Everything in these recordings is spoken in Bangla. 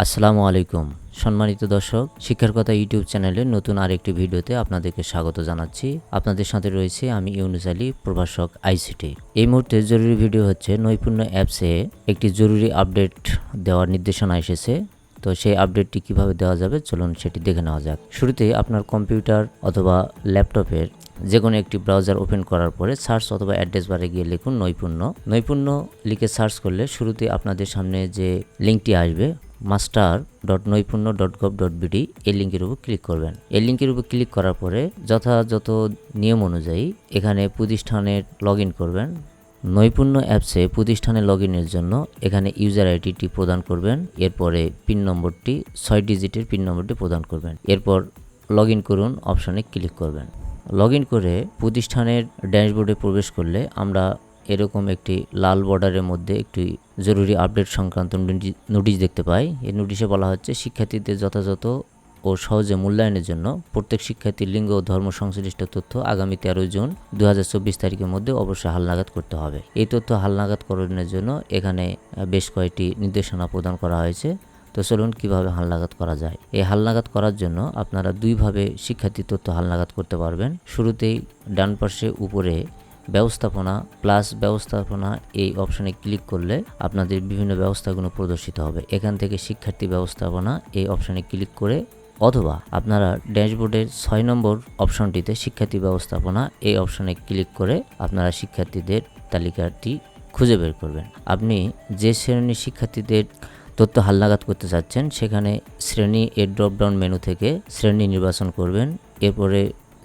আসসালামু আলাইকুম সম্মানিত দর্শক, শিক্ষার কথা ইউটিউব চ্যানেলের নতুন আরেকটি ভিডিওতে আপনাদেরকে স্বাগত জানাচ্ছি। আপনাদের সাথে রয়েছে আমি ইউনুস আলী, প্রভাষক আইসিটি। এই মুহূর্তে জরুরি ভিডিও হচ্ছে নৈপুণ্য অ্যাপসে একটি জরুরি আপডেট দেওয়ার নির্দেশনা এসেছে। তো সেই আপডেটটি কিভাবে দেওয়া যাবে চলুন সেটি দেখে নেওয়া যাক। শুরুতে আপনার কম্পিউটার অথবা ল্যাপটপের যে কোনো একটি ব্রাউজার ওপেন করার পরে সার্চ অথবা অ্যাড্রেস বারে গিয়ে লিখুন নৈপুণ্য লিখে সার্চ করলে শুরুতে আপনাদের সামনে যে লিঙ্কটি আসবে master.noipunno.gov.bd এই লিঙ্কের উপর ক্লিক করবেন। এই লিঙ্কের উপর ক্লিক করার পরে যথাযথ নিয়ম অনুযায়ী এখানে প্রতিষ্ঠানের লগ ইন করবেন। নৈপুণ্য অ্যাপসে প্রতিষ্ঠানে লগ ইনের জন্য এখানে ইউজার আইডিটি প্রদান করবেন। এরপরে পিন নম্বরটি 6 ডিজিটের পিন নম্বরটি প্রদান করবেন। এরপর লগ ইন করুন অপশানে ক্লিক করবেন। লগ ইন করে প্রতিষ্ঠানের ড্যাশবোর্ডে প্রবেশ করলে আমরা এরকম একটি লাল বর্ডারের মধ্যে একটি জরুরি আপডেট সংক্রান্ত নোটিশ দেখতে পাই। এই নোটিশে বলা হচ্ছে শিক্ষার্থীদের যথাযথ ও সহজে মূল্যায়নের জন্য প্রত্যেক শিক্ষার্থীর লিঙ্গ ও ধর্ম সংশ্লিষ্ট তথ্য আগামী 13 জুন 2024 তারিখের মধ্যে অবশ্যই হালনাগাদ করতে হবে। এই তথ্য হালনাগাদকরণের জন্য এখানে বেশ কয়েকটি নির্দেশনা প্রদান করা হয়েছে। তো চলুন কীভাবে হালনাগাদ করা যায়। এই হালনাগাদ করার জন্য আপনারা দুইভাবে শিক্ষার্থীর তথ্য হালনাগাদ করতে পারবেন। শুরুতেই ডান পাশে উপরে ব্যবস্থাপনা এই অপশানে ক্লিক করলে আপনাদের বিভিন্ন ব্যবস্থাগুলো প্রদর্শিত হবে। এখান থেকে শিক্ষার্থী ব্যবস্থাপনা এই অপশানে ক্লিক করে অথবা আপনারা ড্যাশবোর্ডের 6 নম্বর অপশনটিতে শিক্ষার্থী ব্যবস্থাপনা এই অপশানে ক্লিক করে আপনারা শিক্ষার্থীদের তালিকাটি খুঁজে বের করবেন। আপনি যে শ্রেণীর শিক্ষার্থীদের তথ্য হালনাগাদ করতে চাচ্ছেন সেখানে শ্রেণী এর ড্রপডাউন মেনু থেকে শ্রেণী নির্বাচন করবেন। এরপরে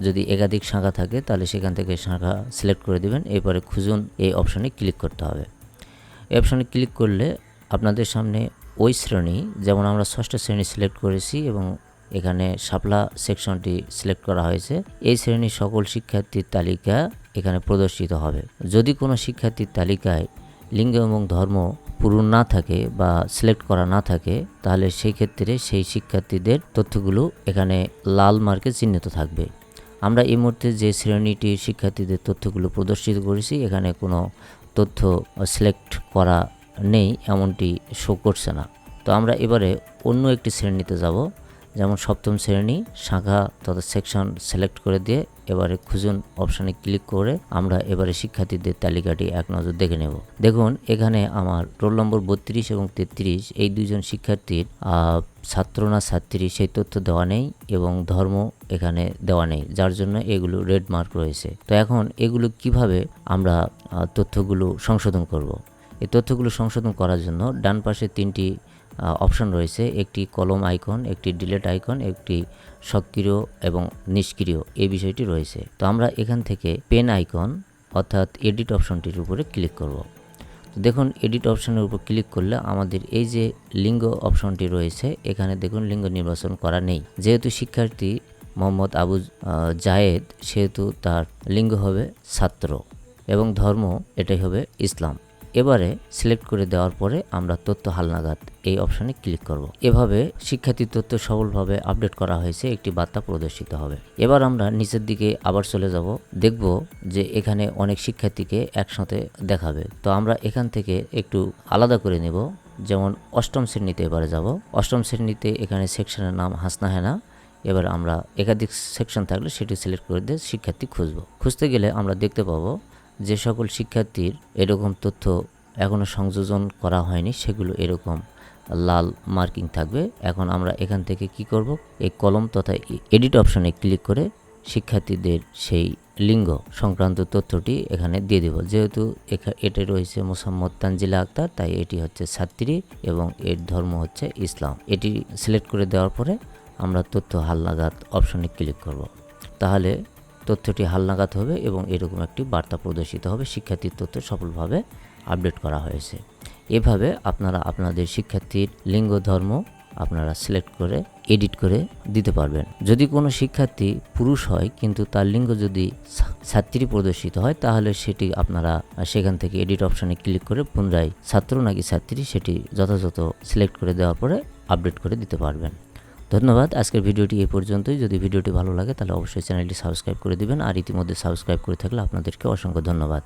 যদি একাধিক শাখা থাকে তাহলে সেখান থেকে শাখা সিলেক্ট করে দেবেন। এরপরে খুঁজুন এই অপশানে ক্লিক করতে হবে। এই অপশানে ক্লিক করলে আপনাদের সামনে ওই শ্রেণী, যেমন আমরা 6ষ্ঠ শ্রেণী সিলেক্ট করেছি এবং এখানে শাপলা সেকশনটি সিলেক্ট করা হয়েছে, এই শ্রেণীর সকল শিক্ষার্থীর তালিকা এখানে প্রদর্শিত হবে। যদি কোনো শিক্ষার্থীর তালিকায় লিঙ্গ এবং ধর্ম পূরণ না থাকে বা সিলেক্ট করা না থাকে তাহলে সেই ক্ষেত্রে সেই শিক্ষার্থীদের তথ্যগুলো এখানে লাল মার্কে চিহ্নিত থাকবে। আমরা এই মুহূর্তে যে শ্রেণীটির শিক্ষার্থীদের তথ্যগুলো প্রদর্শিত করেছি এখানে কোনো তথ্য সিলেক্ট করা নেই, এমনটি শো করছে না। তো আমরা এবারে অন্য একটি শ্রেণীতে যাব, যেমন 7ম শ্রেণী, শাখা তথা সেকশন সিলেক্ট করে দিয়ে এবারে খুঁজুন অপশানে ক্লিক করে আমরা এবারে শিক্ষার্থীদের তালিকাটি এক নজর দেখে নেব। দেখুন এখানে আমার রোল নম্বর 32 এবং 33 এই দুইজন শিক্ষার্থীর ছাত্র না ছাত্রী সেই তথ্য দেওয়া নেই এবং ধর্ম এখানে দেওয়া নেই, যার জন্য এগুলো রেড মার্ক রয়েছে। তো এখন এগুলো কিভাবে আমরা তথ্যগুলো সংশোধন করব। এই তথ্যগুলো সংশোধন করার জন্য ডান পাশে 3টি অপশন রয়েছে, একটি কলম আইকন, একটি ডিলেট আইকন, একটি সক্রিয় এবং নিষ্ক্রিয় এই বিষয়টি রয়েছে। তো আমরা এখান থেকে পেন আইকন অর্থাৎ এডিট অপশনটির উপরে ক্লিক করব। তো দেখুন এডিট অপশনের উপর ক্লিক করলে আমাদের এই যে লিঙ্গ অপশনটি রয়েছে এখানে দেখুন লিঙ্গ নির্বাচন করা নেই। যেহেতু শিক্ষার্থী মোহাম্মদ আবু জায়েদ সেহেতু তার লিঙ্গ হবে ছাত্র এবং ধর্ম এটাই হবে ইসলাম। এবারে সিলেক্ট করে দেওয়ার পরে আমরা তথ্য হালনাগাদ এই অপশানে ক্লিক করব। এভাবে শিক্ষার্থীর তথ্য সফলভাবে আপডেট করা হয়েছে, একটি বার্তা প্রদর্শিত হবে। এবার আমরা নিচের দিকে আবার চলে যাব, দেখব যে এখানে অনেক শিক্ষার্থীকে একসাথে দেখাবে। তো আমরা এখান থেকে একটু আলাদা করে নেব, যেমন 8ম শ্রেণীতে এবারে যাব। 8ম শ্রেণীতে এখানে সেকশনের নাম হাসনা হেনা। এবার আমরা একাধিক সেকশন থাকলে সেটি সিলেক্ট করে দিয়ে শিক্ষার্থী খুঁজতে গেলে আমরা দেখতে পাবো যে সকল শিক্ষার্থীর এরকম তথ্য এখনও সংযোজন করা হয়নি সেগুলো এরকম লাল মার্কিং থাকবে। এখন আমরা এখান থেকে কি করব, এই কলম তথা এডিট অপশনে ক্লিক করে শিক্ষার্থীদের সেই লিঙ্গ সংক্রান্ত তথ্যটি এখানে দিয়ে দেব। যেহেতু এটা রয়েছে মোসাম্মদ তানজিলা আক্তার, তাই এটি হচ্ছে ছাত্রী এবং এর ধর্ম হচ্ছে ইসলাম। এটি সিলেক্ট করে দেওয়ার পরে আমরা তথ্য হালনাগাদ অপশনে ক্লিক করব। তাহলে তথ্যটি হালনাগাদ হবে এবং এরকম একটি বার্তা প্রদর্শিত হবে, শিক্ষার্থীর তথ্য সফলভাবে আপডেট করা হয়েছে। এভাবে আপনারা আপনাদের শিক্ষার্থীর লিঙ্গ ধর্ম আপনারা সিলেক্ট করে এডিট করে দিতে পারবেন। যদি কোনো শিক্ষার্থী পুরুষ হয় কিন্তু তার লিঙ্গ যদি ছাত্রী প্রদর্শিত হয় তাহলে সেটি আপনারা সেখান থেকে এডিট অপশানে ক্লিক করে পুনরায় ছাত্র নাকি ছাত্রী সেটি যথাযথ সিলেক্ট করে দেওয়ার পরে আপডেট করে দিতে পারবেন। ধন্যবাদ। আজকের ভিডিওটি এই পর্যন্তই। যদি ভিডিওটি ভালো লাগে তাহলে অবশ্যই চ্যানেলটি সাবস্ক্রাইব করে দিবেন, আর ইতিমধ্যে সাবস্ক্রাইব করে থাকলে আপনাদেরকে অসংখ্য ধন্যবাদ।